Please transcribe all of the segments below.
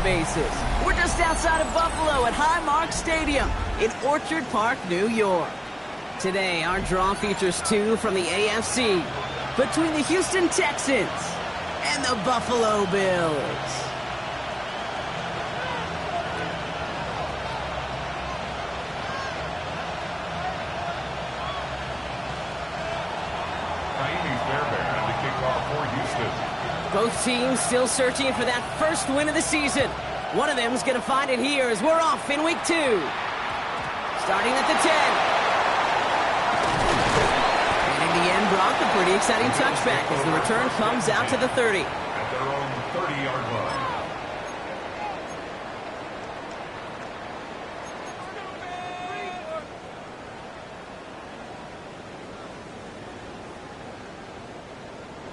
bases. We're just outside of Buffalo at Highmark Stadium in Orchard Park, New York. Today, our draw features two from the AFC between the Houston Texans and the Buffalo Bills. Both teams still searching for that first win of the season. One of them is going to find it here as we're off in week 2. Starting at the 10. And in the end, Brock, a pretty exciting touchback as the return comes out to the 30. At their own 30-yard line.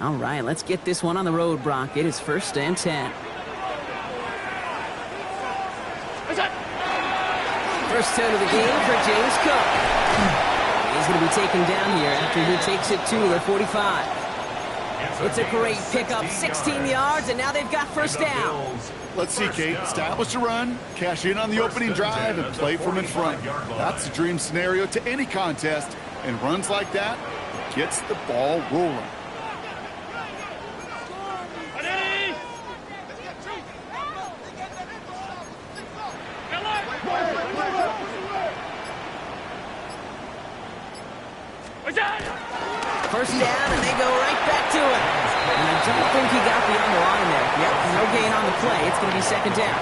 All right, let's get this one on the road, Brock. It is 1st and 10. First turn of the game for James Cook. He's going to be taken down here after he takes it to the 45. It's a great pickup, 16 yards, and now they've got first down. Let's see, Kate. Establish a run, cash in on the opening drive, and play from in front. That's the dream scenario to any contest, and runs like that gets the ball rolling. First down, and they go right back to it. And I don't think he got beyond the line there. Yep, no gain on the play. It's going to be 2nd down.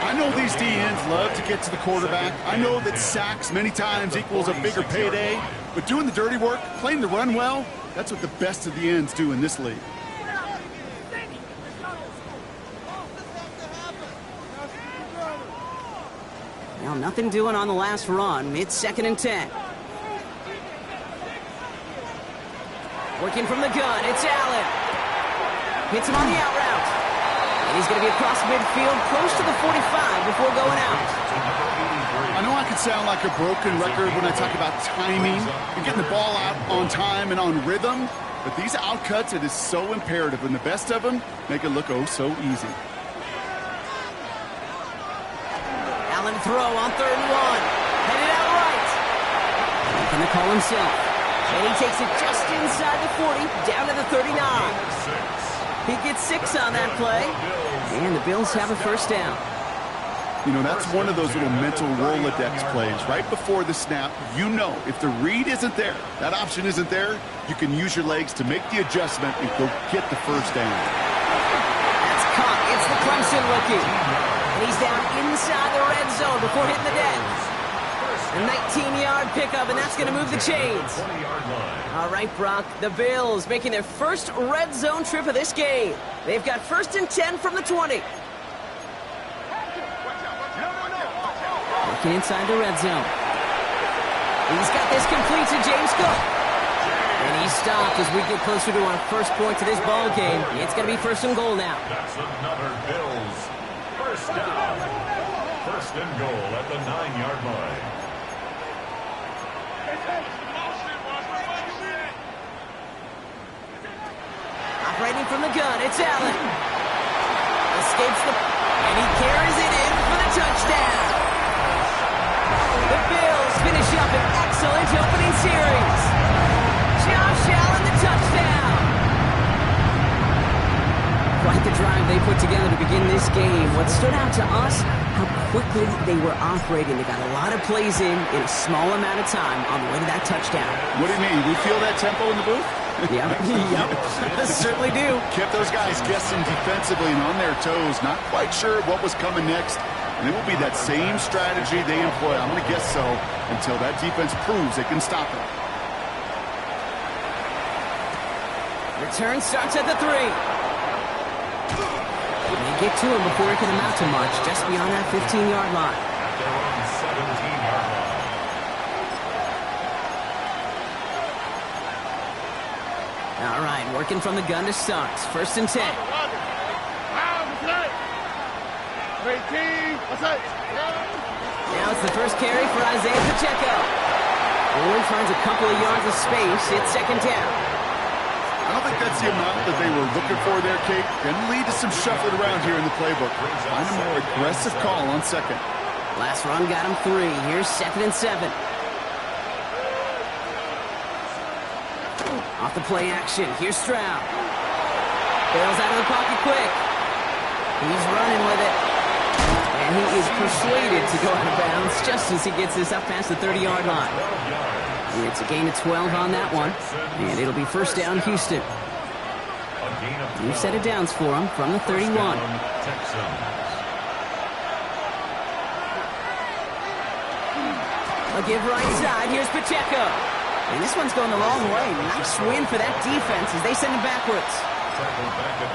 I know these DNs love to get to the quarterback. I know that sacks many times equals a bigger payday. But doing the dirty work, playing the run well, that's what the best of the ends do in this league. Now, nothing doing on the last run. It's 2nd and 10. Working from the gun, it's Allen. Hits him on the out route. And he's going to be across midfield, close to the 45 before going out. I know I can sound like a broken record when I talk about timing and getting the ball out on time and on rhythm, but these outcuts, it is so imperative, and the best of them make it look oh so easy. Allen throw on 3rd and 1. Headed out right. Making the call himself. And he takes it just inside the 40, down to the 39. He gets 6 on that play. And the Bills have a first down. You know, that's one of those little mental Rolodex plays. Right before the snap, you know if the read isn't there, that option isn't there, you can use your legs to make the adjustment and go get the first down. That's caught. It's the Clemson looking. And he's down inside the red zone before hitting the deck. A 19-yard pickup, and that's going to move the chains. All right, Brock, the Bills making their first red zone trip of this game. They've got 1st and 10 from the 20. Looking inside the red zone. He's got this complete to James Cook. And he's stopped as we get closer to our first point to this ball game. It's going to be 1st and goal now. That's another Bills first down. 1st and goal at the 9-yard line. Operating from the gun, it's Allen. Escapes and he carries it in for the touchdown. The Bills finish up an excellent opening series. Josh Allen, the touchdown. Quite the drive they put together to begin this game. What stood out to us, how quickly they were operating. They got a lot of plays in a small amount of time on the way to that touchdown. What do you mean? We feel that tempo in the booth? Yep, yep, certainly do. Kept those guys guessing defensively and on their toes, not quite sure what was coming next. And it will be that same strategy they employ, I'm going to guess so, until that defense proves they can stop it. Return starts at the 3. They get to him before he can amount to much, just beyond that 15-yard line. At their own 17-yard line. All right, working from the gun to start. 1st and 10. Now it's the first carry for Isaiah Pacheco. Only finds a couple of yards of space. It's 2nd down. I don't think think that's the amount that they were looking for there, Kate. Going to lead to some shuffling around here in the playbook. Find a more aggressive call on second. Last run got him 3. Here's 2nd and 7. Off the play action. Here's Stroud. Bails out of the pocket quick. He's running with it. And he is persuaded to go out of bounds just as he gets this up past the 30-yard line. It's a gain of 12 on that one. And it'll be first down, Houston. New set of downs for him from the 31. A give right side. Here's Pacheco. And this one's going the wrong way. Nice win for that defense as they send him backwards.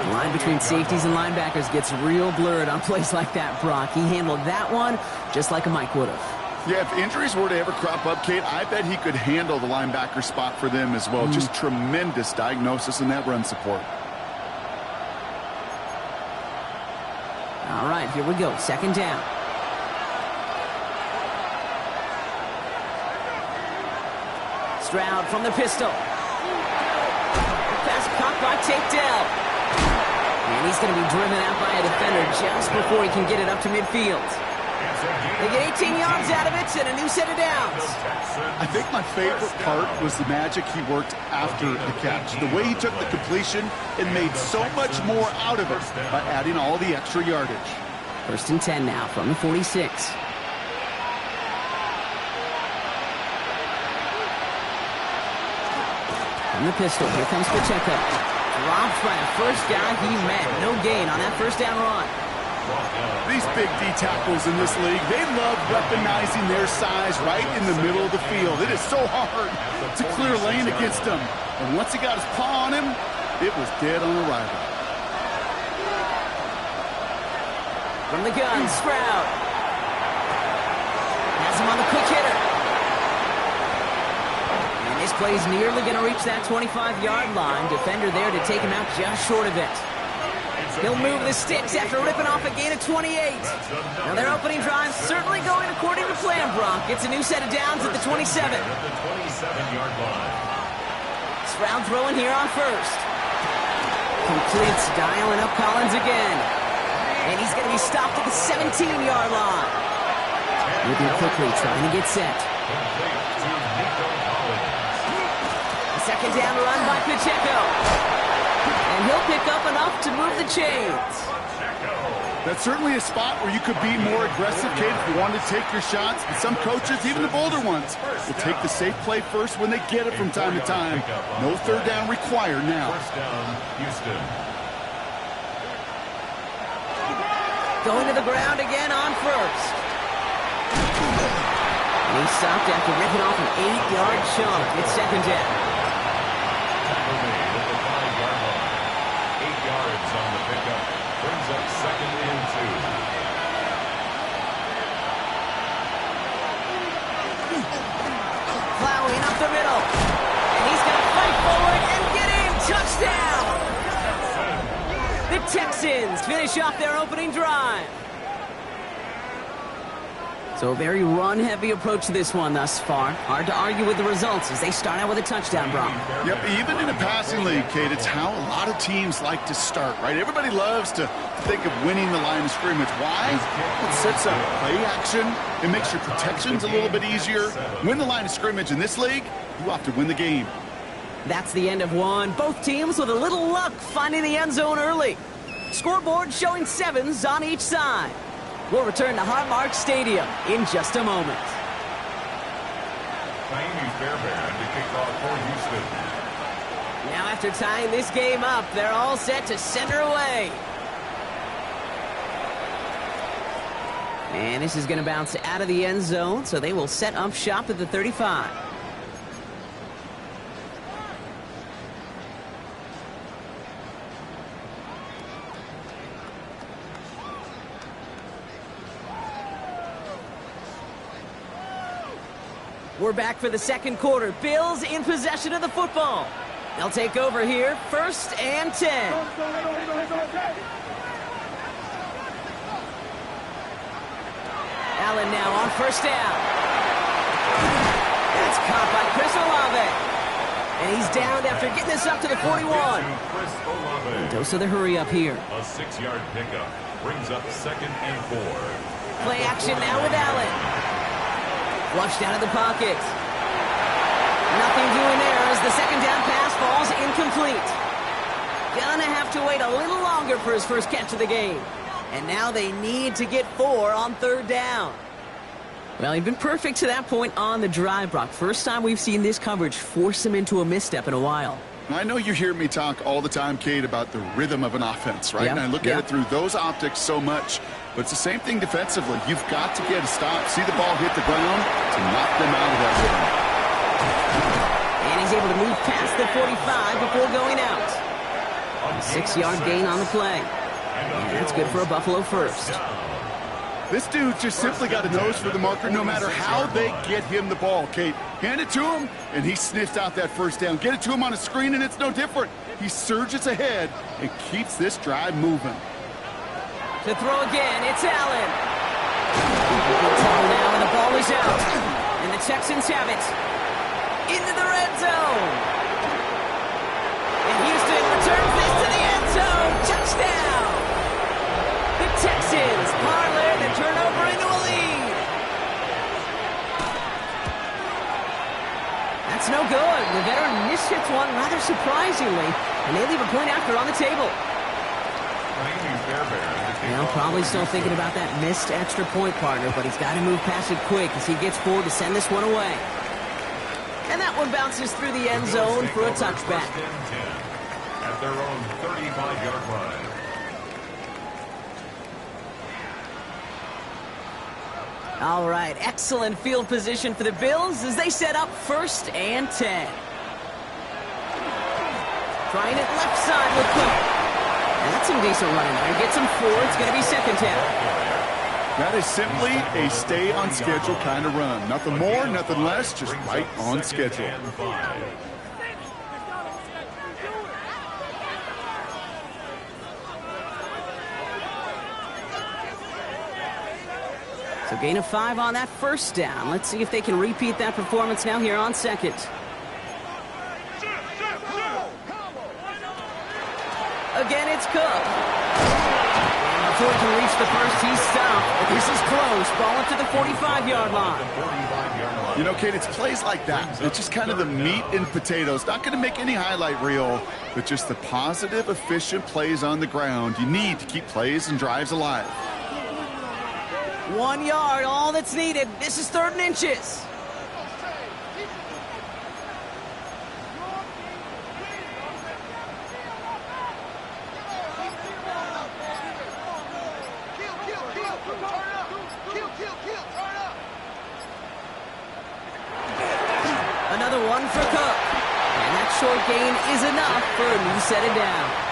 The line between safeties and linebackers gets real blurred on plays like that, Brock. He handled that one just like a Mike would have. Yeah, if injuries were to ever crop up, Kate, I bet he could handle the linebacker spot for them as well. Just tremendous diagnosis in that run support. All right, here we go. 2nd down. Stroud from the pistol. Pass caught by Tate Dell. And he's going to be driven out by a defender just before he can get it up to midfield. They get 18 yards out of it and a new set of downs. I think my favorite part was the magic he worked after the catch. The way he took the completion and made so much more out of it by adding all the extra yardage. 1st and 10 now from the 46. From the pistol, here comes Pacheco. Dropped by the first guy he met. No gain on that first down run. These big D tackles in this league, they love weaponizing their size right in the middle of the field. It is so hard to clear lane against them. And once he got his paw on him, it was dead on arrival. From the gun, Stroud. Has him on the quick hitter. And this play's nearly going to reach that 25-yard line. Defender there to take him out just short of it. He'll move the sticks after ripping off a gain of 28. Now their opening drive certainly going according to plan, Brock. It's a new set of downs at the 27. Stroud throwing here on 1st. Completes, dialing up Collins again. And he's going to be stopped at the 17-yard line. Moving quickly, trying to get set. A 2nd down run by Pacheco. And he'll pick up enough to move the chains. That's certainly a spot where you could be more aggressive, Kate, if you want to take your shots. But some coaches, even the bolder ones, will take the safe play first when they get it from time to time. No 3rd down required now. 1st down, Houston. Going to the ground again on 1st. And he stopped after ripping off an 8-yard chunk. It's 2nd down. Tackle made at the 5-yard line. 8 yards on the pickup. Brings up 2nd and 2. Plowing up the middle. And he's going to fight forward and get in. Touchdown! The Texans finish off their opening drive. So a very run-heavy approach to this one thus far. Hard to argue with the results as they start out with a touchdown, Brock. Yep, even in a passing league, Kate, it's how a lot of teams like to start, right? Everybody loves to think of winning the line of scrimmage. Why? It sets up play action. It makes your protections a little bit easier. Win the line of scrimmage in this league, you have to win the game. That's the end of one. Both teams with a little luck finding the end zone early. Scoreboard showing 7s on each side. We'll return to Highmark Stadium in just a moment. Miami Fairbairn to kick off for Houston. Now after tying this game up, they're all set to center away. And this is going to bounce out of the end zone, so they will set up shop at the 35. We're back for the second quarter. Bills in possession of the football. They'll take over here, 1st and 10. Allen now on 1st down. That's caught by Chris Olave. And he's down after getting this up to the 41. Dose of the hurry up here. A 6-yard pickup brings up 2nd and 4. Play action now with Allen. Flushed out of the pocket. Nothing doing there as the second down pass falls incomplete. Gonna have to wait a little longer for his first catch of the game. And now they need to get 4 on 3rd down. Well, he'd been perfect to that point on the drive, Brock. First time we've seen this coverage force him into a misstep in a while. I know you hear me talk all the time, Kate, about the rhythm of an offense, right? Yep, And I look at it through those optics so much. But it's the same thing defensively. You've got to get a stop, see the ball hit the ground to knock them out of that rhythm. And he's able to move past the 45 before going out. A 6-yard gain on the play. And that's good for a Buffalo first. This dude just simply got a nose for the marker no matter how they get him the ball, Kate. Hand it to him, and he sniffs out that first down. Get it to him on a screen, and it's no different. He surges ahead and keeps this drive moving. To throw again, it's Allen. Good tackle now, and the ball is out. And the Texans have it. Into the red zone. And Houston returns this to the end zone. Touchdown. The Texans parlay the turnover into a lead. That's no good. The veteran mishits one rather surprisingly, and they leave a point after on the table. Now probably still thinking about that missed extra point, partner, but he's got to move past it quick as he gets forward to send this one away. And that one bounces through the end zone for a touchback. At their own 35-yard line. All right, excellent field position for the Bills as they set up 1st and 10. Trying it left side with Cook. And that's some decent running there. Gets him 4. It's going to be 2nd down. That is simply a stay-on-schedule kind of run. Nothing more, nothing less, just right on schedule. So gain of 5 on that 1st down. Let's see if they can repeat that performance now here on 2nd. Again, it's Cook. And before he can reach the 1st, he's stopped. But this is close. Ball up to the 45-yard line. You know, Kate, it's plays like that. It's just kind of the meat and potatoes. Not going to make any highlight reel, but just the positive, efficient plays on the ground. You need to keep plays and drives alive. 1 yard, all that's needed. This is 3rd and inches. Another one for Cook. And that short gain is enough for a new set of downs.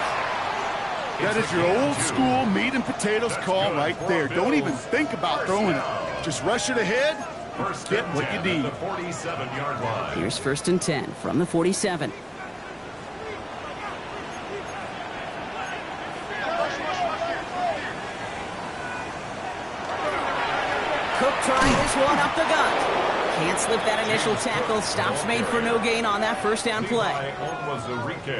That is your old school meat and potatoes call right there. Don't even think about throwing it. Just rush it ahead and get what you need. Here's 1st and 10 from the 47. Cook trying this one up the gut. Can't slip that initial tackle. Stops made for no gain on that 1st down play.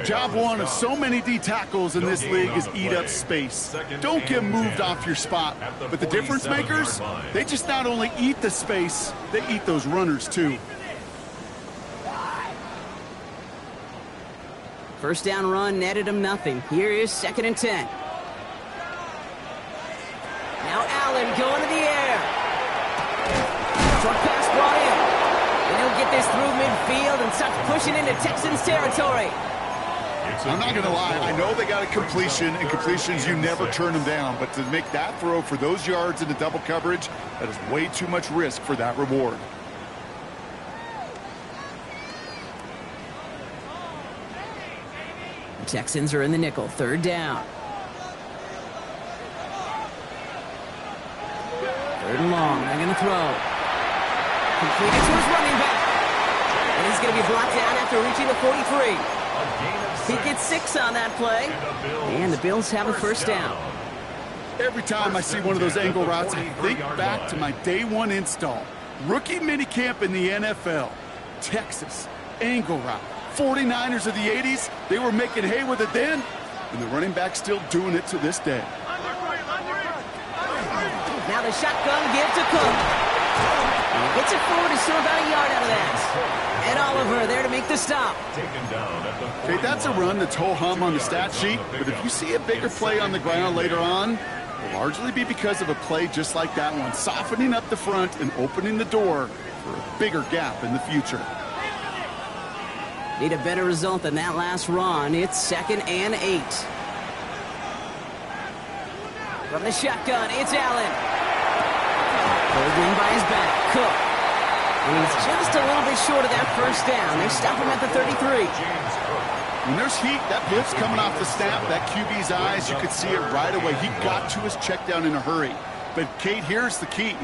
Job one of so many D tackles in this league is eat up space. Don't get moved off your spot. But the difference makers, they just not only eat the space, they eat those runners too. 1st down run netted him nothing. Here is 2nd and 10. Now Allen going to the air. Short pass brought in. And he'll get this through midfield and starts pushing into Texans territory. I'm not going to lie. I know they got a completion, and completions, you never turn them down. But to make that throw for those yards into double coverage, that is way too much risk for that reward. The Texans are in the nickel. 3rd down. 3rd and long. They're going to throw. Completed to his running back. And he's going to be brought down after reaching the 43. He gets 6 on that play. And the Bills have a 1st down. Every time I see one of those angle routes, I think back to my day 1 install. Rookie minicamp in the NFL. Texas, angle route, 49ers of the 80s, they were making hay with it then, and the running back's still doing it to this day. Now the shotgun give to Cook. And he gets it forward, he's still about a yard out of that. And Oliver there to make the stop. Okay, that's a run that's ho-hum on the stat sheet, but if you see a bigger play on the ground later on, it'll largely be because of a play just like that one, softening up the front and opening the door for a bigger gap in the future. Need a better result than that last run. It's 2nd and 8. From the shotgun, it's Allen. Pulled in by his back, Cook. And he's just a little bit short of that first down. They stop him at the 33. When there's heat, that blitz coming off the snap, that QB's eyes, you could see it right away. He got to his check down in a hurry. But, Kate, here's the key.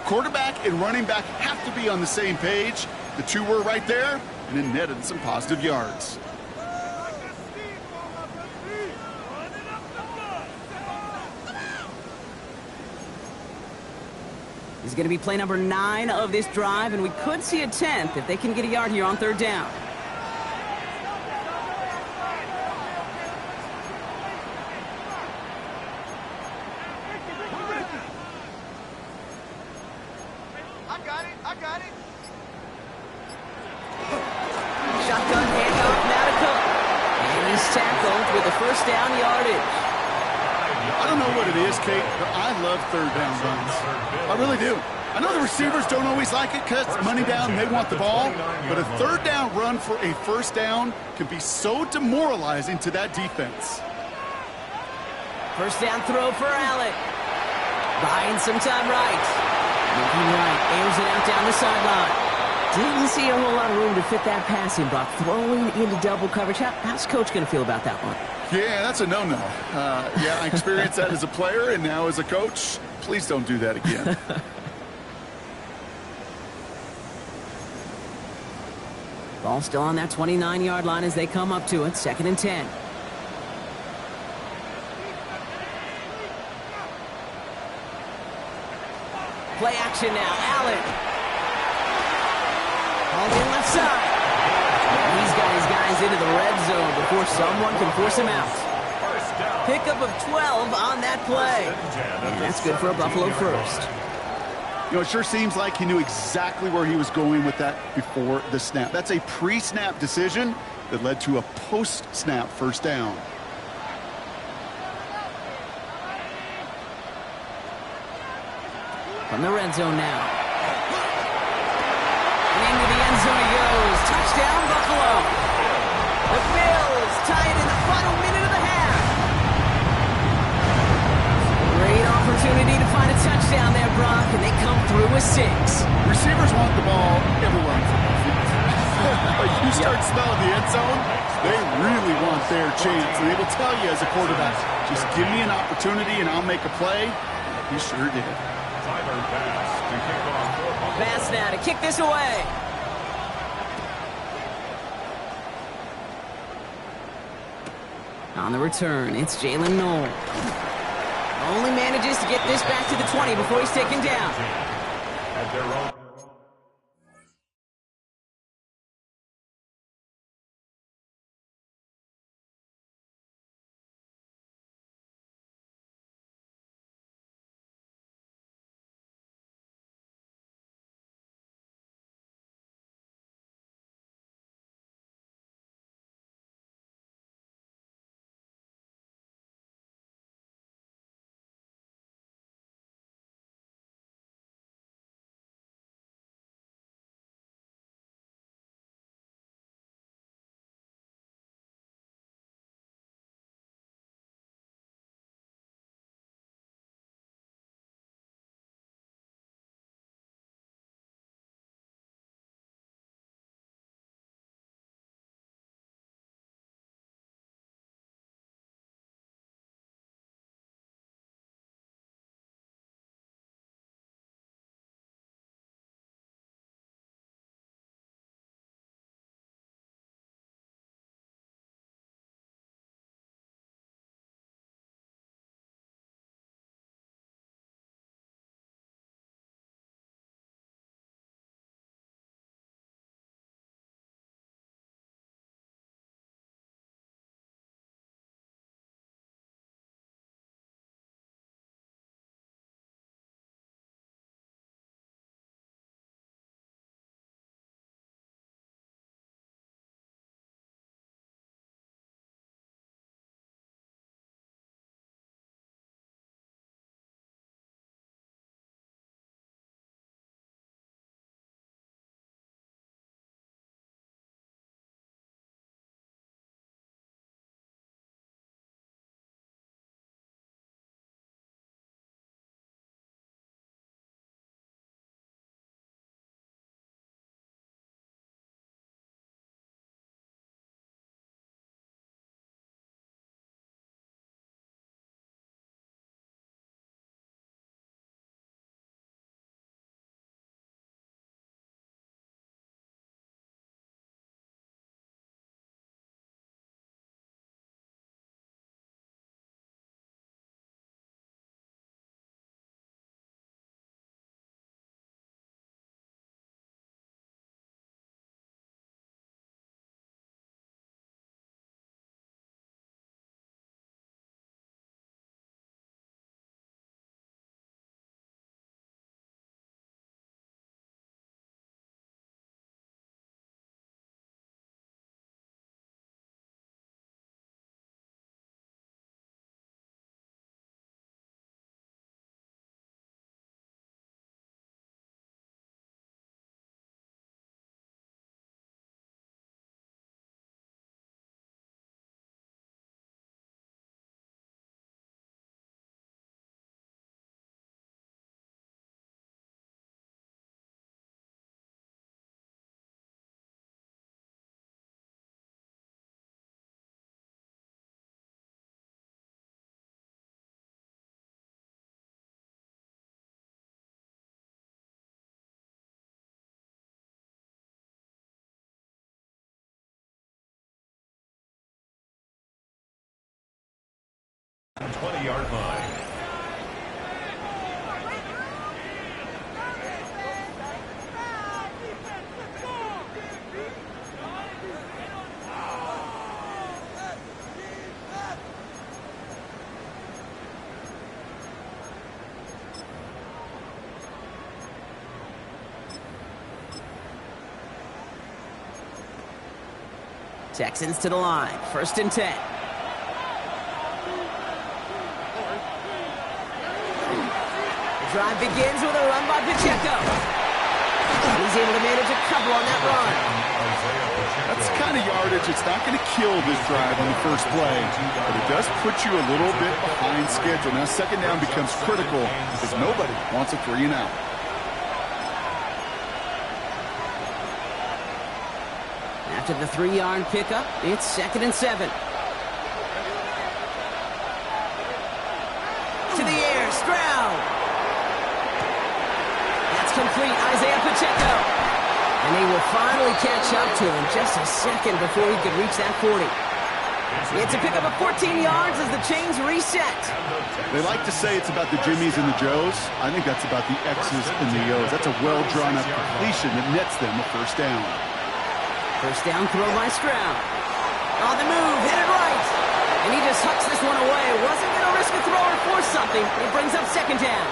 Quarterback and running back have to be on the same page. The two were right there, and it netted some positive yards. He's going to be play number 9 of this drive, and we could see a 10th if they can get a yard here on 3rd down. I got it. Shotgun handoff now to Cook. And he's tackled with a first down yardage. I don't know what it is, Kate, but I love 3rd down runs. I really do. I know the receivers don't always like it because money down, they want the ball, but a 3rd down run for a first down can be so demoralizing to that defense. First down throw for Allen. Buying some time right. Moving right, airs it out down the sideline. Didn't see a whole lot of room to fit that passing block. Throwing into double coverage. How's Coach going to feel about that one? Yeah, that's a no-no. Yeah, I experienced that as a player and now as a coach. Please don't do that again. Ball still on that 29-yard line as they come up to it. 2nd and 10. Play action now. Allen. Ball in left side. He's got his guys into the red zone before someone can force him out. Pickup of 12 on that play. And that's good for a Buffalo first. You know, it sure seems like he knew exactly where he was going with that before the snap. That's a pre-snap decision that led to a post-snap first down. From the red zone now. Into the end zone he goes. Touchdown, Buffalo. The Bills tie it in the final minute of the half. Great opportunity to find a touchdown there, Brock, and they come through with 6. Receivers want the ball everywhere on football field. But you start smelling the end zone, they really want their chance. And they will tell you as a quarterback, just give me an opportunity and I'll make a play. He sure did. Pass now to kick this away. On the return, it's Jalen Noel. Only manages to get this back to the 20 before he's taken down. 20-yard line. Texans to the line. 1st and 10. The drive begins with a run by Pacheco. He's able to manage a couple on that run. That's the kind of yardage. It's not going to kill this drive on the first play, but it does put you a little bit behind schedule. Now, 2nd down becomes critical because nobody wants a 3 and out. After the 3-yard pickup, it's 2nd and 7. To the air, Stroud. That's complete, Isaiah Pacheco. And he will finally catch up to him just a second before he could reach that 40. It's a pickup of 14 yards as the chains reset. They like to say it's about the Jimmies and the Joes. I think that's about the X's and the O's. That's a well-drawn-up completion that nets them a 1st down. 1st down throw by Stroud. On the move, headed right. And he just hucks this one away. Wasn't going to risk a throw or force something. It brings up 2nd down.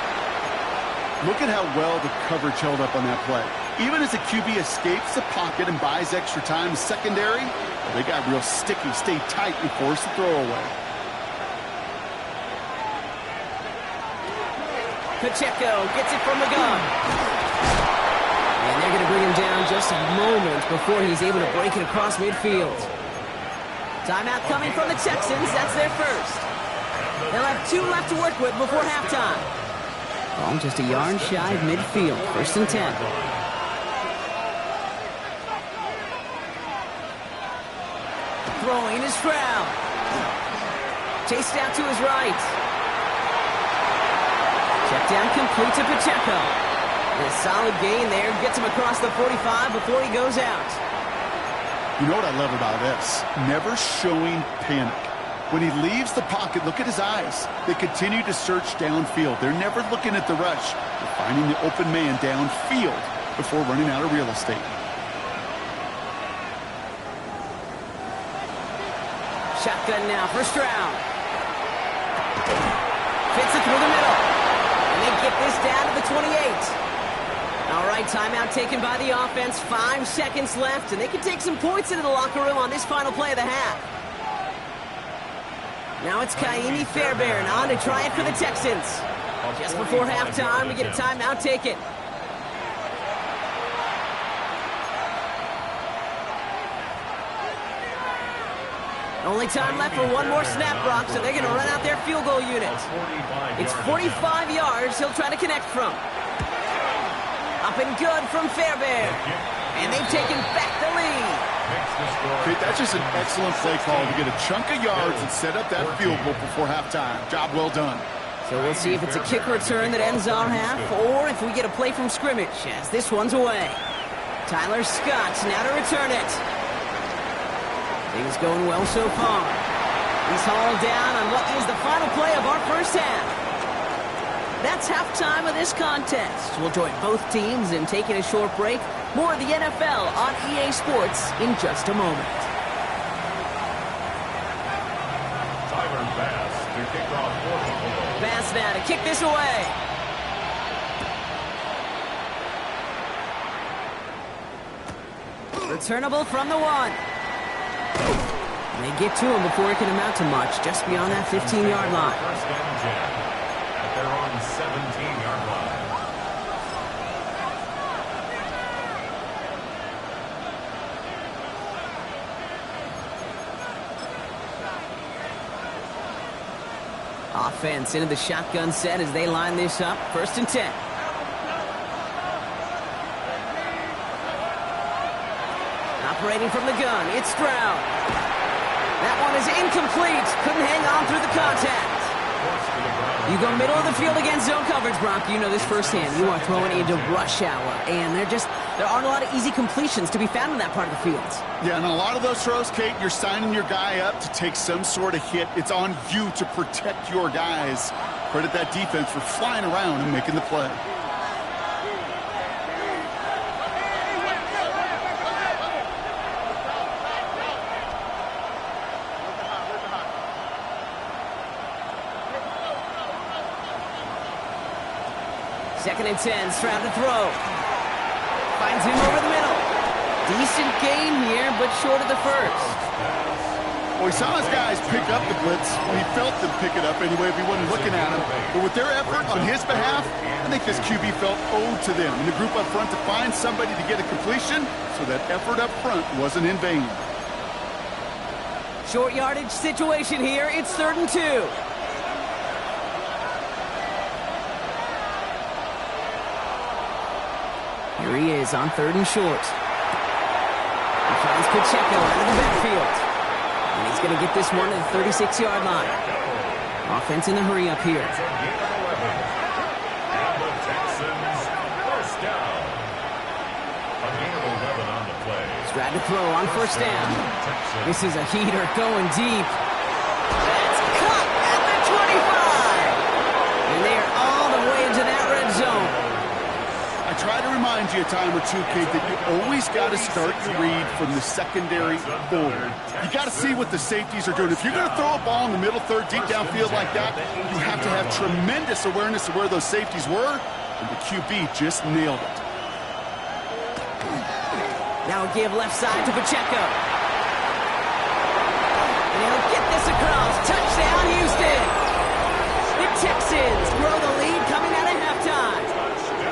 Look at how well the coverage held up on that play. Even as the QB escapes the pocket and buys extra time in secondary, they got real sticky, stayed tight, and forced the throw away. Pacheco gets it from the gun. And they're going to bring him down just a moment before he's able to break it across midfield. Timeout coming from the Texans. That's their 1st. They'll have 2 left to work with before halftime. Ball just a yard shy of midfield. 1st and 10. Throwing is Stroud. Chased out to his right. Check down complete to Pacheco. A solid gain there. Gets him across the 45 before he goes out. You know what I love about this? Never showing panic. When he leaves the pocket, look at his eyes. They continue to search downfield. They're never looking at the rush. They're finding the open man downfield before running out of real estate. Shotgun now for Stroud. Fits it through the middle. And they get this down to the 28. All right, timeout taken by the offense. 5 seconds left, and they can take some points into the locker room on this final play of the half. Now it's Kaimi Fairbairn on to try it for the Texans. Just before halftime, we get a timeout taken. Only time left for one more snap, Brock, so they're going to run out their field goal unit. It's 45 yards he'll try to connect from. Up and good from Fairbairn. And they've taken back the lead. Okay, that's just an excellent play call to get a chunk of yards and set up that field goal before halftime. Job well done. So we'll see if it's a kick return that ends our half, or if we get a play from scrimmage as this one's away. Tyler Scott now to return it. Things going well so far. He's hauled down on what is the final play of our first half. That's halftime of this contest. We'll join both teams in taking a short break. More of the NFL on EA Sports in just a moment. Tyler Bass to kick off for Bass now to kick this away. Returnable from the 1. They get to him before it can amount to much, just beyond that 15-yard line. First and 10 at their own 17-yard line. Offense into the shotgun set as they line this up. 1st and 10. Operating from the gun, it's Stroud. That one is incomplete. Couldn't hang on through the contact. Forced to the ground You go middle of the field against zone coverage, Brock. You know this firsthand. You are throwing into rush hour, and there aren't a lot of easy completions to be found in that part of the field. Yeah, and a lot of those throws, Kate, you're signing your guy up to take some sort of hit. It's on you to protect your guys. Credit that defense for flying around and making the play. Second and 10, Stroud to throw. Finds him over the middle. Decent gain here, but short of the first. Well, he saw his guys pick up the blitz. He felt them pick it up anyway if he wasn't looking at him. But with their effort on his behalf, I think this QB felt owed to them. And the group up front to find somebody to get a completion, so that effort up front wasn't in vain. Short yardage situation here. It's 3rd and 2. Here he is on 3rd and short. He finds Pacheco out of the backfield. And he's going to get this one to the 36-yard line. Offense in the hurry up here. And the Texans first down. A gain of 11 on the play. Stroud to throw on 1st down. This is a heater going deep. That's caught at the 25. And they are all the way into that red zone. I try to remind you a time or two, Kate, that you always got to start your read from the secondary forward. You got to see what the safeties are doing. If you're going to throw a ball in the middle third, deep downfield like that, you have to have tremendous awareness of where those safeties were, and the QB just nailed it. Now give left side to Pacheco. And he'll get this across. Touchdown, Houston. The Texans grow the lead coming out of halftime.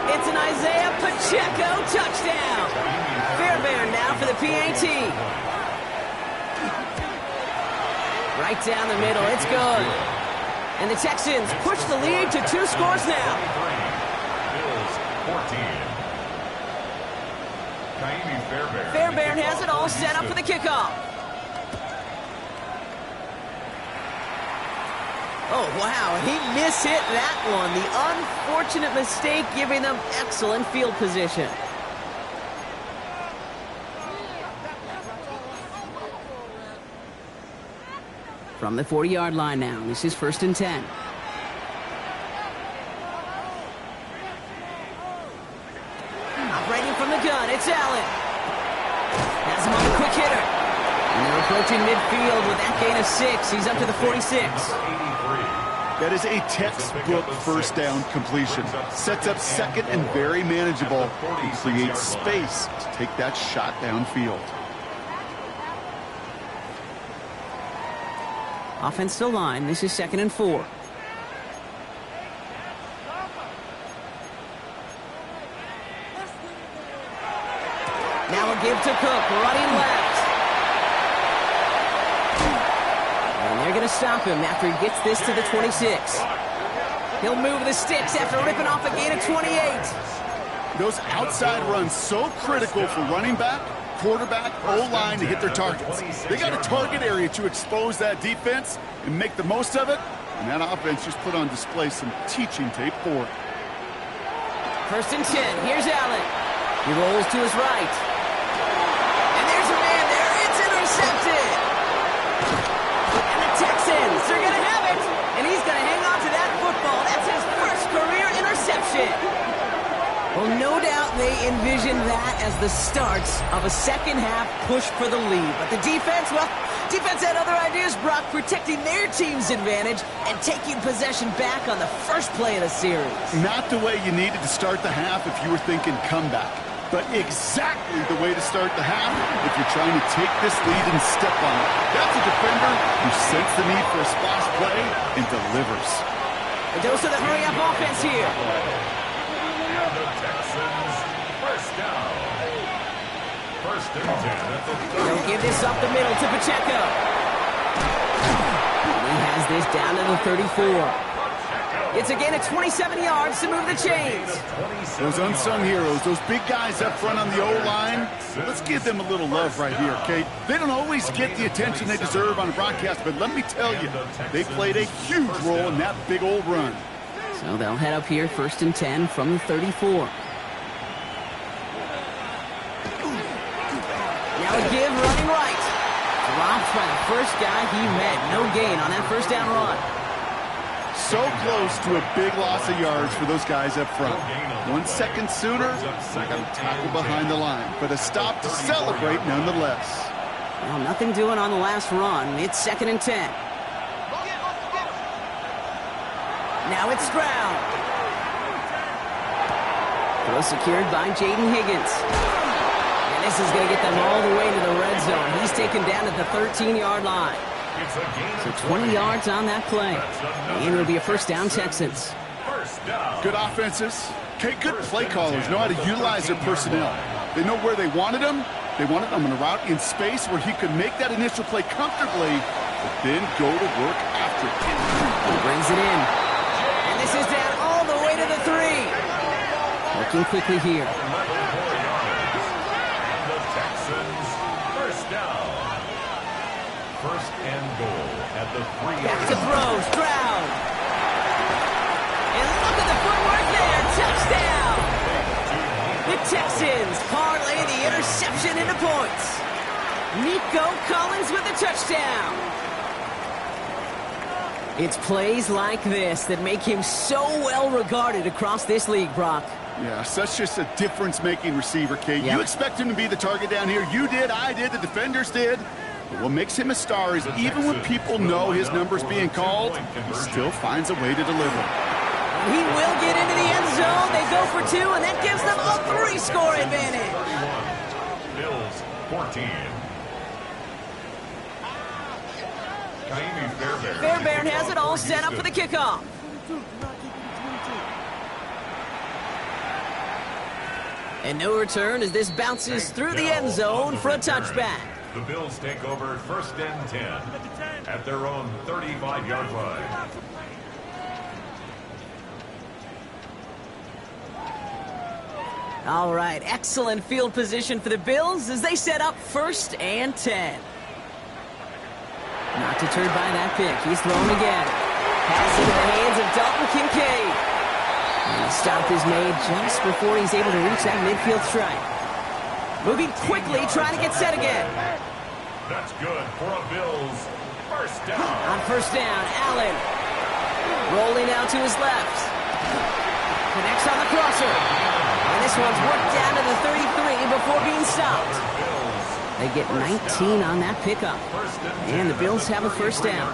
It's an Isaiah Pacheco touchdown. Fairbairn now for the PAT. Right down the middle. It's good. And the Texans push the lead to 2 scores now. Bills 14. Fairbairn has it all set up for the kickoff. Oh, wow, he mishit that one. The unfortunate mistake giving them excellent field position. From the 40-yard line now, this is 1st and 10. Operating from the gun, it's Allen. Has him on the quick hitter. And they're approaching midfield with that gain of 6. He's up to the 46. That is a textbook first down completion. Sets up second and very manageable. He creates space to take that shot downfield. Offensive line, this is 2nd and 4. Now a give to Cook, running left. And they're going to stop him after he gets this to the 26. He'll move the sticks after ripping off a gain of 28. Those outside runs so critical for running back, quarterback, O-line to hit their targets. They got a target area to expose that defense and make the most of it, and that offense just put on display some teaching tape for it. 1st and 10, here's Allen. He rolls to his right. And there's a man there, it's intercepted. And the Texans are going to have it, and he's going to hang on to that football. That's his first career interception. Well, no doubt they envisioned that as the start of a second-half push for the lead. But the defense, well, defense had other ideas, Brock, protecting their team's advantage and taking possession back on the first play of the series. Not the way you needed to start the half if you were thinking comeback, but exactly the way to start the half if you're trying to take this lead and step on it. That's a defender who senses the need for a splash play and delivers. A dose of the hurry-up offense here. And the Texans first down. 1st and 10 at the 30. They'll give this up the middle to Pacheco. And he has this down to the 34. Pacheco. It's a gain of 27 yards to move the chains. Those unsung heroes, those big guys up front on the O-line, let's give them a little love right here, okay? They don't always get the attention they deserve on a broadcast, but let me tell you, they played a huge role in that big old run. So they'll head up here, 1st and 10 from the 34. Now a give, running right. Dropped by the first guy he met. No gain on that first down run. So close to a big loss of yards for those guys up front. 1 second sooner, they got a tackle behind the line, but a stop to celebrate nonetheless. Well, nothing doing on the last run. It's 2nd and 10. Now it's Stroud. Throw secured by Jaden Higgins. And this is going to get them all the way to the red zone. He's taken down at the 13-yard line. So 20 yards on that play. And it'll be a first down, Texans. Good offenses. Okay, good play callers know how to utilize their personnel. They know where they wanted them. They wanted them on a route in space where he could make that initial play comfortably, but then go to work after it. He brings it in. And this is down all the way to the 3. Working quickly here. The Texans, first down. 1st and goal at the 3-yard line. Back to throw, Stroud. And look at the footwork there, touchdown. The Texans parlay the interception into points. Nico Collins with the touchdown. It's plays like this that make him so well regarded across this league, Brock. Yeah, such just a difference-making receiver, Kate. Yep. You expect him to be the target down here. You did, I did, the defenders did. But what makes him a star is even when people know his number's being called, he still finds a way to deliver. He will get into the end zone. They go for 2, and that gives them a 3-score advantage. Bills 14. Fairbairn has it all set up for the kickoff. And no return as this bounces through the end zone for a touchback. The Bills take over 1st and 10 at their own 35-yard line. All right, excellent field position for the Bills as they set up 1st and 10. Not deterred by that pick. He's thrown again. Pass into the hands of Dalton Kincaid. And the stop is made just before he's able to reach that midfield strike. Moving quickly, trying to get set again. That's good for a Bills first down. On 1st down, Allen. Rolling out to his left. Connects on the crosser. And this one's worked down to the 33 before being stopped. They get 19 on that pickup. And the Bills have a first down.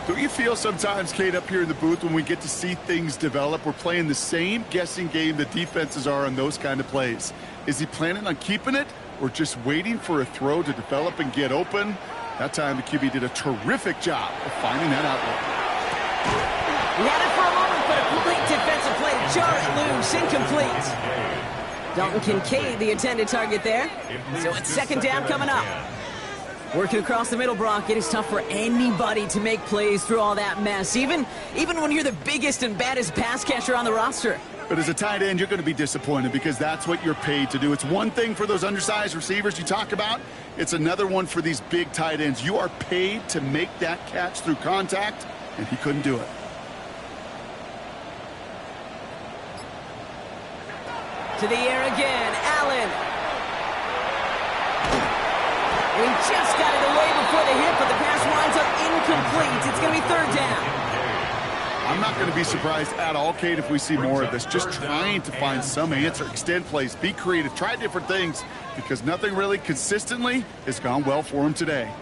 Don't you feel sometimes, Kate, up here in the booth when we get to see things develop, we're playing the same guessing game the defenses are on those kind of plays? Is he planning on keeping it or just waiting for a throw to develop and get open? That time the QB did a terrific job of finding that outlet. He had it for a moment, but a complete defensive play to jar it loose, incomplete. Dalton Kincaid, the intended target there. So it's 2nd down coming up. Working across the middle, Brock, it is tough for anybody to make plays through all that mess, even when you're the biggest and baddest pass catcher on the roster. But as a tight end, you're going to be disappointed because that's what you're paid to do. It's one thing for those undersized receivers you talk about. It's another one for these big tight ends. You are paid to make that catch through contact, and he couldn't do it. To the air again, Allen. And he just got it away before the hit, but the pass winds up incomplete. It's going to be 3rd down. I'm not going to be surprised at all, Kate, if we see more of this. Just trying to find some answer, extend plays, be creative, try different things, because nothing really consistently has gone well for him today.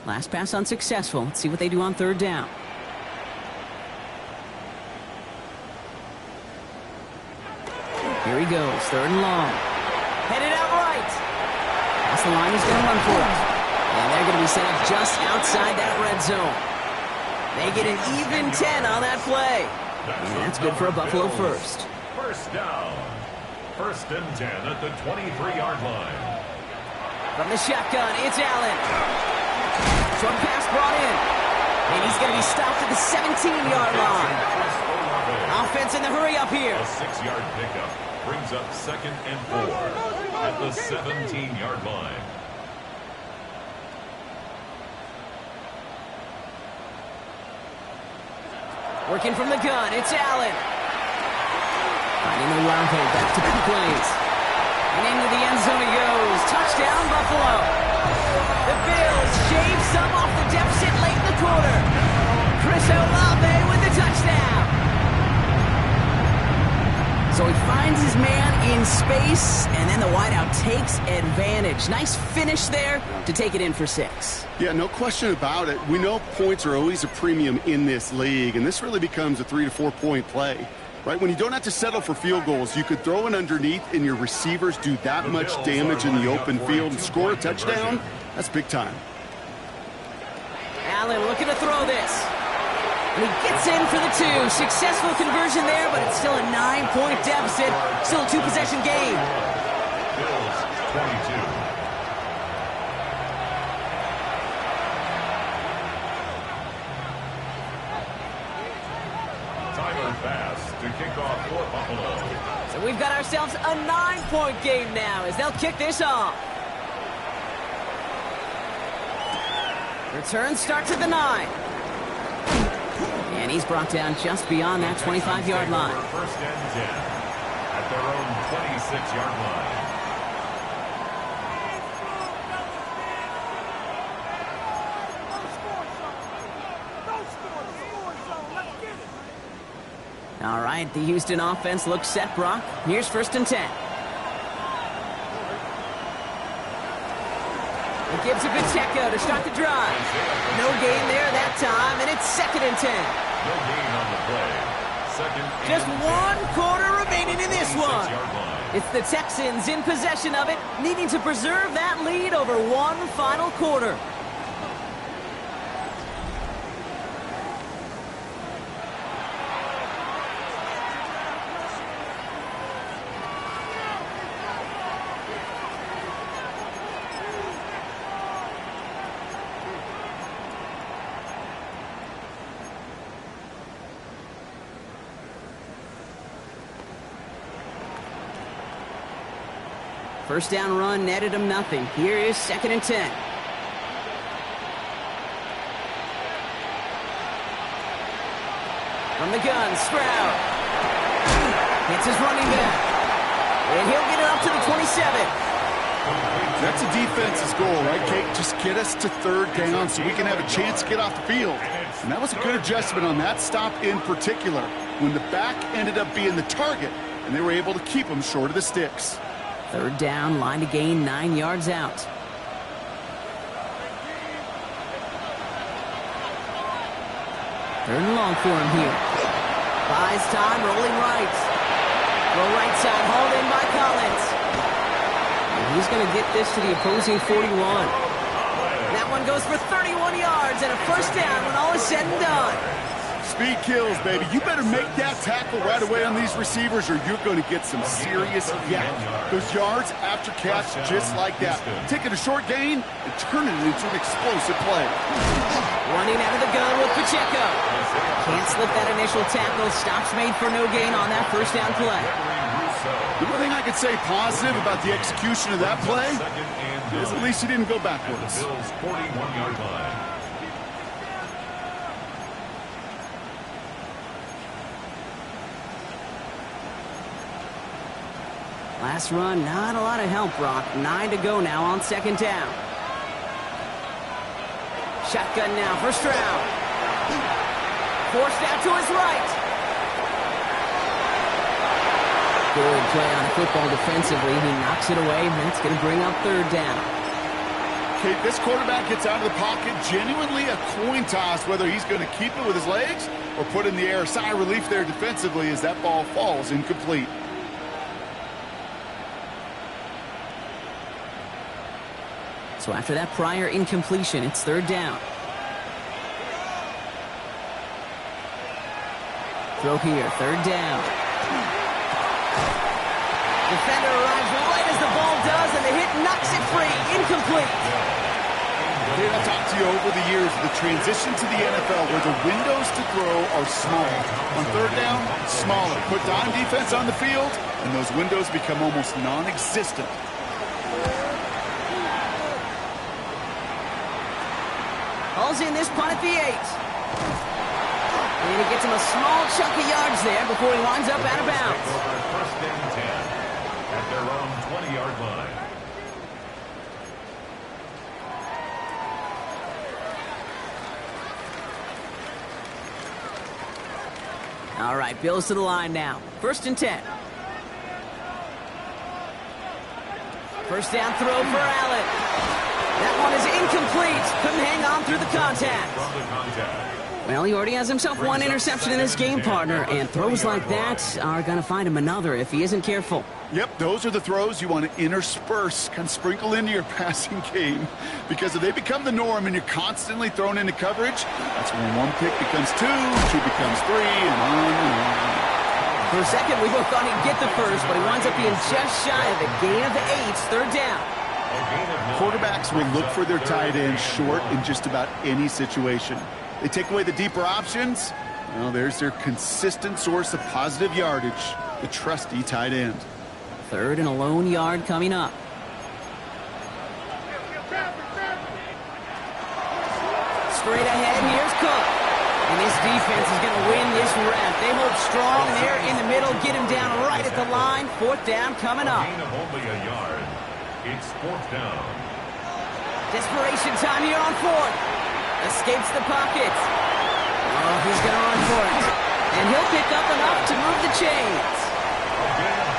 Last pass unsuccessful. Let's see what they do on 3rd down. Here he goes, 3rd and long. Headed out right. That's the line he's going to run for it. And they're going to be set up just outside that red zone. They get an even 10 on that play. And that's good for a Buffalo first. First down. 1st and 10 at the 23-yard line. From the shotgun, it's Allen. Short pass brought in. And he's going to be stopped at the 17-yard line. Offense in the hurry up here. A 6-yard pickup brings up 2nd and 4 at the 17-yard line. Working from the gun, it's Allen. Finding the Olave back to Pete Lanes. And into the end zone he goes. Touchdown, Buffalo. The Bills shave some off the deficit late in the quarter. Chris Olave with the touchdown. So he finds his man in space, and then the wideout takes advantage. Nice finish there to take it in for 6. Yeah, no question about it. We know points are always a premium in this league, and this really becomes a 3 to 4 point play. Right, when you don't have to settle for field goals, you could throw it underneath and your receivers do that much damage in the open field and score a touchdown. That's big time. Allen looking to throw this. And he gets in for the 2. Successful conversion there, but it's still a 9-point deficit. Still a 2-possession game. Bills 22. To kick off for Buffalo. So we've got ourselves a 9-point game now as they'll kick this off. Return starts at the 9. And he's brought down just beyond that 25-yard line. First and 10 at their own 26-yard line. All right, the Houston offense looks set, Brock. Here's 1st and 10. It gives to Pacheco to start the drive. No gain there that time, and it's 2nd and 10. No gain on the play. 2nd and Just 1 quarter remaining in this one. line. It's the Texans in possession of it, needing to preserve that lead over 1 final quarter. First down run netted him nothing. Here is 2nd and 10. From the gun, Stroud. Hits his running back. And he'll get it up to the 27. That's a defense's goal, right, Kate? Just get us to 3rd down so we can have a chance to get off the field. And that was a good adjustment on that stop in particular, when the back ended up being the target, and they were able to keep him short of the sticks. 3rd down, line to gain 9 yards out. 3rd and long for him here. Buys time, rolling right. Throw right side, hauled in by Collins. And he's going to get this to the opposing 41. That one goes for 31 yards and a 1st down when all is said and done. Speed kills, baby. You better make that tackle right away on these receivers or you're going to get some serious yak. Those yards after catch just like that. Taking a short gain and turning it into an explosive play. Running out of the gun with Pacheco. Can't slip that initial tackle. Stops made for no gain on that 1st down play. The one thing I could say positive about the execution of that play is at least he didn't go backwards. The Bills' 41-yard line. Last run, not a lot of help, Brock. 9 to go now on 2nd down. Shotgun now for Stroud. Forced out to his right. Good play on the football defensively. He knocks it away, and that's going to bring up 3rd down. Kate, this quarterback gets out of the pocket, genuinely a coin toss whether he's going to keep it with his legs or put it in the air. Sigh of relief there defensively as that ball falls incomplete. So after that prior incompletion, it's 3rd down. Throw here, 3rd down. Defender arrives right as the ball does, and the hit knocks it free. Incomplete. Dave, I've talked to you over the years, the transition to the NFL where the windows to throw are small. On third down, smaller. Put dime defense on the field, and those windows become almost non-existent. Hauls in this punt at the 8. And he gets him a small chunk of yards there before he winds up out of bounds. First and 10 at their own 20-yard line. All right, Bills to the line now. First and 10. First down throw for Allen. That one is incomplete. Couldn't hang on through the contact. Well, he already has himself one interception in this game, partner, and throws like that are going to find him another if he isn't careful. Yep, those are the throws you want to intersperse, kind of sprinkle into your passing game, because if they become the norm and you're constantly thrown into coverage, that's when one pick becomes two becomes three, and on and on. For a second, we both thought he'd get the first, but he winds up being just shy of a gain of 8, third down. Quarterbacks will look for their tight end short in just about any situation. They take away the deeper options. Well, there's their consistent source of positive yardage, the trusty tight end. Third and a lone yard coming up. Straight ahead, here's Cook. And this defense is going to win this rep. They hold strong there in the middle, get him down right at the line. Fourth down coming up. Gain of only a yard. It's fourth down. Desperation time here on fourth. Escapes the pocket. Oh, he's going to run for it. And he'll pick up enough to move the chains.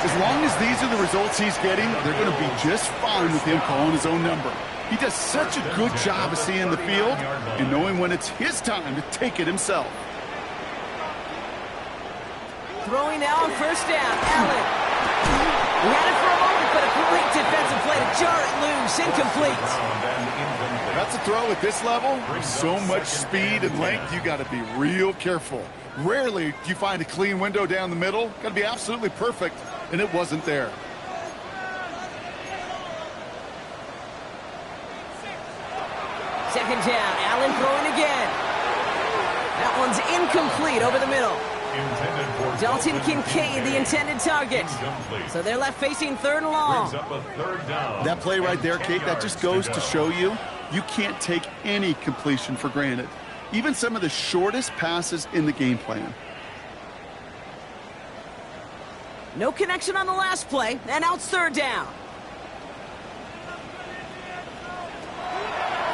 As long as these are the results he's getting, they're going to be just fine with him calling his own number. He does such a good job of seeing the field and knowing when it's his time to take it himself. Throwing now on first down, Allen. He had it for a moment, but a great defensive play to jar it loose. Incomplete. That's a throw at this level. So much speed and length, you got to be real careful. Rarely do you find a clean window down the middle. Got to be absolutely perfect, and it wasn't there. Second down, Allen throwing again. That one's incomplete over the middle. Dalton Kincaid, the intended target. So they're left facing third and long. That play right there, Kate, that just goes to show you can't take any completion for granted. Even some of the shortest passes in the game plan. No connection on the last play, and now it's third down.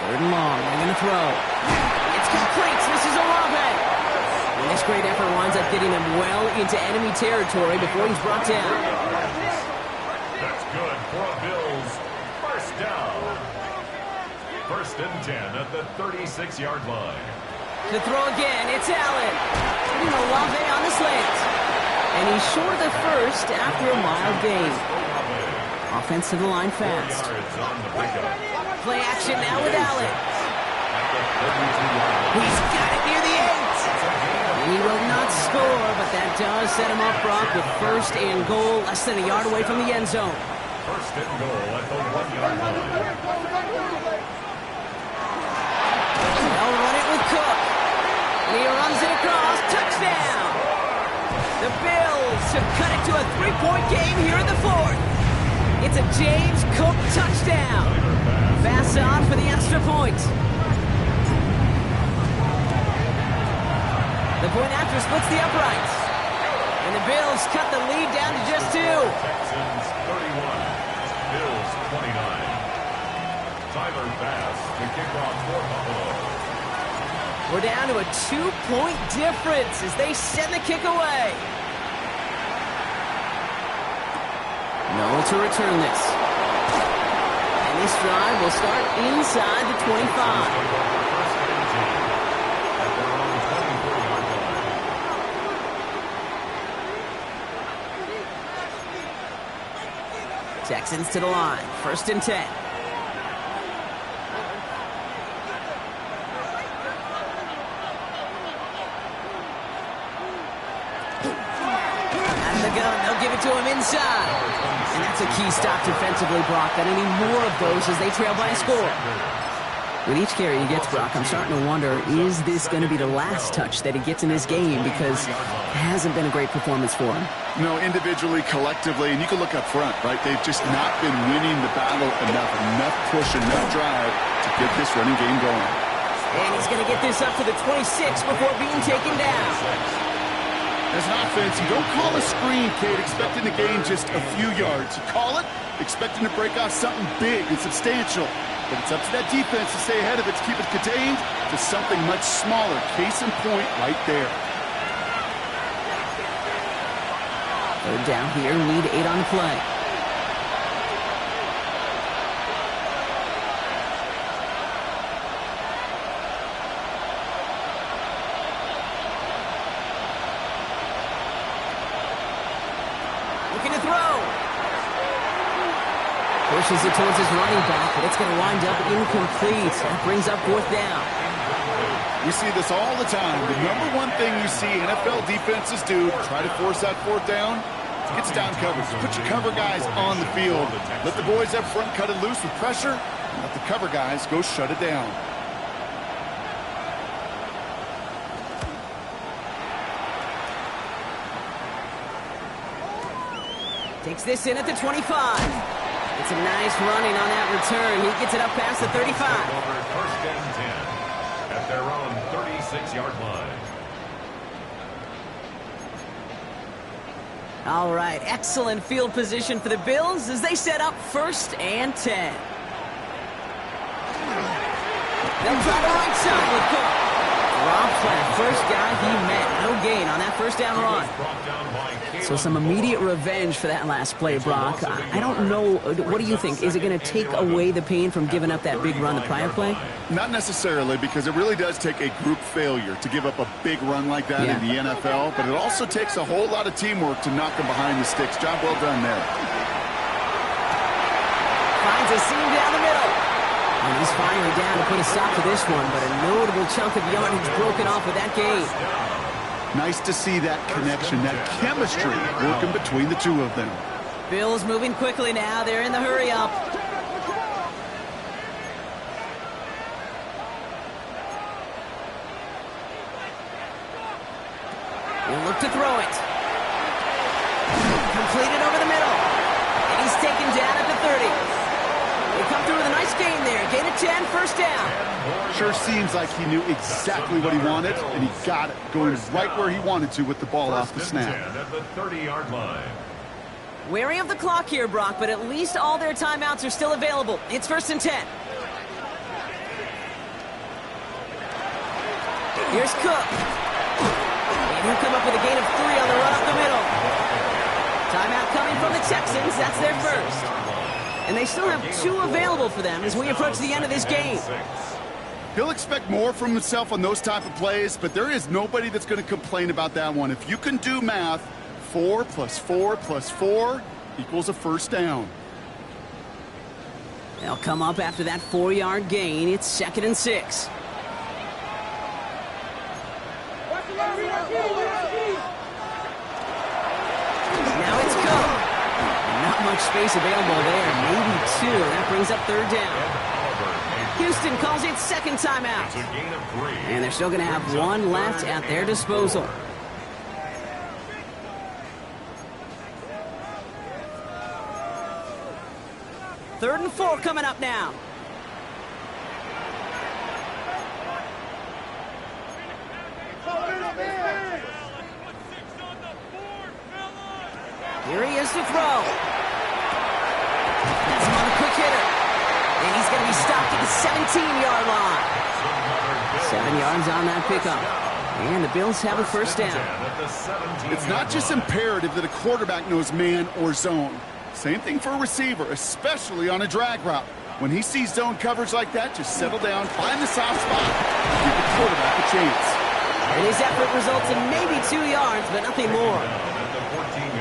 Third and long, they're going to throw. It's complete, this is Olave. And this great effort winds up getting him well into enemy territory before he's brought down. That's good for a Bills first down. First and 10 at the 36-yard line. To throw again, it's Allen. Putting Olave on the slant. And he's short of the first after a mild gain. Offense to the line fast. Play action now with Allen. He's got it near the 8. He will not score, but that does set him up, Brock, with first and goal, less than a yard away from the end zone. First and goal at the 1-yard line. They'll run it with Cook. And he runs it across. Touchdown! The Bills have cut it to a 3-point game here in the fourth. It's a James Cook touchdown. Pass on for the extra point. The point after splits the uprights. And the Bills cut the lead down to just 2. Texans 31, Bills 29. Tyler Bass to kick off for Buffalo. We're down to a 2-point difference as they send the kick away. No to return this. And this drive will start inside the 25. Texans to the line. First and 10. Out of the gun. They'll give it to him inside. And that's a key stop defensively, Brock. Got any more of those as they trail by a score. With each carry he gets, Brock, I'm starting to wonder, is this going to be the last touch that he gets in this game? Because it hasn't been a great performance for him. You know, individually, collectively, and you can look up front, right? They've just not been winning the battle enough push, enough drive to get this running game going. And he's going to get this up to the 26 before being taken down. As an offense, you don't call a screen, Kate, expecting to gain just a few yards. You call it expecting to break off something big and substantial. But it's up to that defense to stay ahead of it, to keep it contained to something much smaller. Case in point right there. Third down here, lead 8 on the play. Looking to throw. Pushes it towards his running back, but it's going to wind up incomplete. That brings up 4th down. We see this all the time. The number one thing you see NFL defenses do to try to force that 4th down, gets down coverage. Put your cover guys on the field. Let the boys up front cut it loose with pressure, and let the cover guys go shut it down. Takes this in at the 25. It's a nice running on that return. He gets it up past the 35. Over 1st and 10 at their own 36-yard line. All right, excellent field position for the Bills as they set up 1st and 10. They'll try the right side with Cook. Drops by the first guy he met. No gain on that 1st down run. So some immediate revenge for that last play, Brock. I don't know. What do you think? Is it going to take away the pain from giving up that big run the prior play? Not necessarily, because it really does take a group failure to give up a big run like that in the NFL, but it also takes a whole lot of teamwork to knock them behind the sticks. Job well done there. Finds a seam down the middle. And he's finally down to put a stop to this one, but a notable chunk of yardage broken off with that gain. Nice to see that connection, that chemistry working between the two of them. Bills moving quickly now. They're in the hurry-up. He'll look to throw it. Completed over the middle. And he's taken down at the 30. They come through with a nice gain there. Gain of 10, 1st down. Sure seems like he knew exactly what he wanted, and he got it, going right where he wanted to with the ball off the snap. At the 30-yard line. Wary of the clock here, Brock, but at least all their timeouts are still available. It's 1st and 10. Here's Cook. And he'll come up with a gain of 3 on the run up the middle. Timeout coming from the Texans. That's their 1st. And they still have 2 available for them as we approach the end of this game. He'll expect more from himself on those type of plays, but there is nobody that's going to complain about that one. If you can do math, 4 plus 4 plus 4 equals a 1st down. They'll come up after that 4-yard gain. It's 2nd and 6. Now it's Cook. Not much space available there. Maybe 2. That brings up 3rd down. Houston calls it 2nd timeout. And they're still going to have 1 left at their disposal. Third and 4 coming up now. Here he is to throw. That's him on the quick hitter. And he's going to be stopped at the 17-yard line. 7 yards on that pickup. And the Bills have a 1st down. It's not just imperative that a quarterback knows man or zone. Same thing for a receiver, especially on a drag route. When he sees zone coverage like that, just settle down, find the soft spot, and give the quarterback a chance. And his effort results in maybe 2 yards, but nothing more.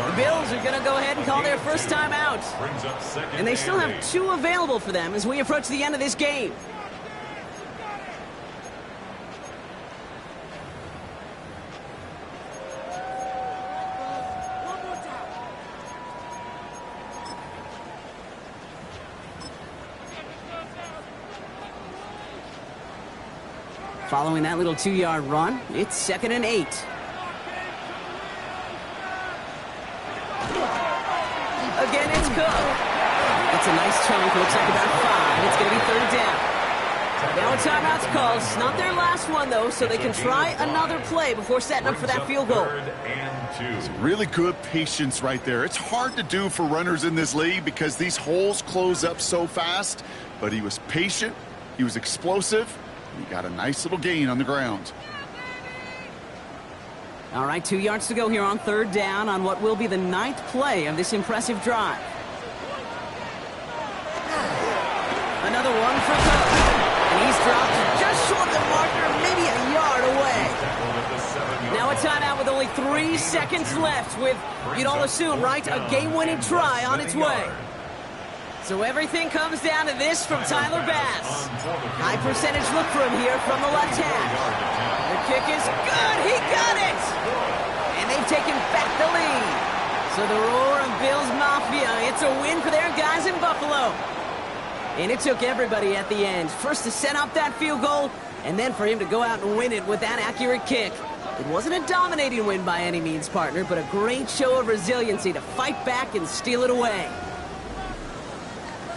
The Bills are going to go ahead and call their 1st time out. And they still have 2 available for them as we approach the end of this game. Following that little 2-yard run, it's 2nd and 8. Again, it's Cook. It's a nice chunk. Looks like about 5. It's going to be 3rd down. Now a timeout's called. It's not their last one, though, so they can try another play before setting up for that field goal. It's really good patience right there. It's hard to do for runners in this league because these holes close up so fast. But he was patient. He was explosive. And he got a nice little gain on the ground. All right, 2 yards to go here on 3rd down on what will be the 9th play of this impressive drive. Another one for Cook. And he's dropped just short of the marker, maybe a yard away. Now a timeout with only 3 seconds left with, you'd all assume, right, a game-winning try on its way. So everything comes down to this from Tyler Bass. High percentage look for him here from the left hash. The kick is good. He got it. And they've taken back the lead. So the roar of Bills Mafia, it's a win for their guys in Buffalo. And it took everybody at the end. First to set up that field goal, and then for him to go out and win it with that accurate kick. It wasn't a dominating win by any means, partner, but a great show of resiliency to fight back and steal it away.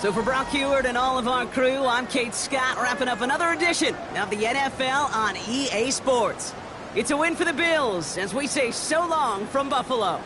So for Brock Heward and all of our crew, I'm Kate Scott, wrapping up another edition of the NFL on EA Sports. It's a win for the Bills, as we say so long from Buffalo.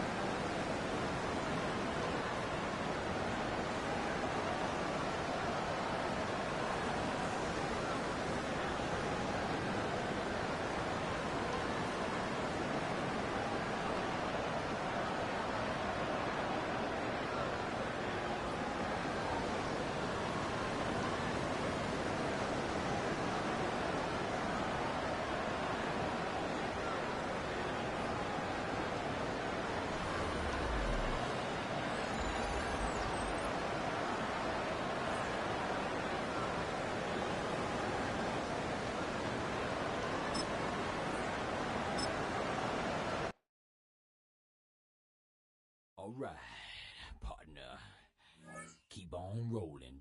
All right, partner. Keep on rolling.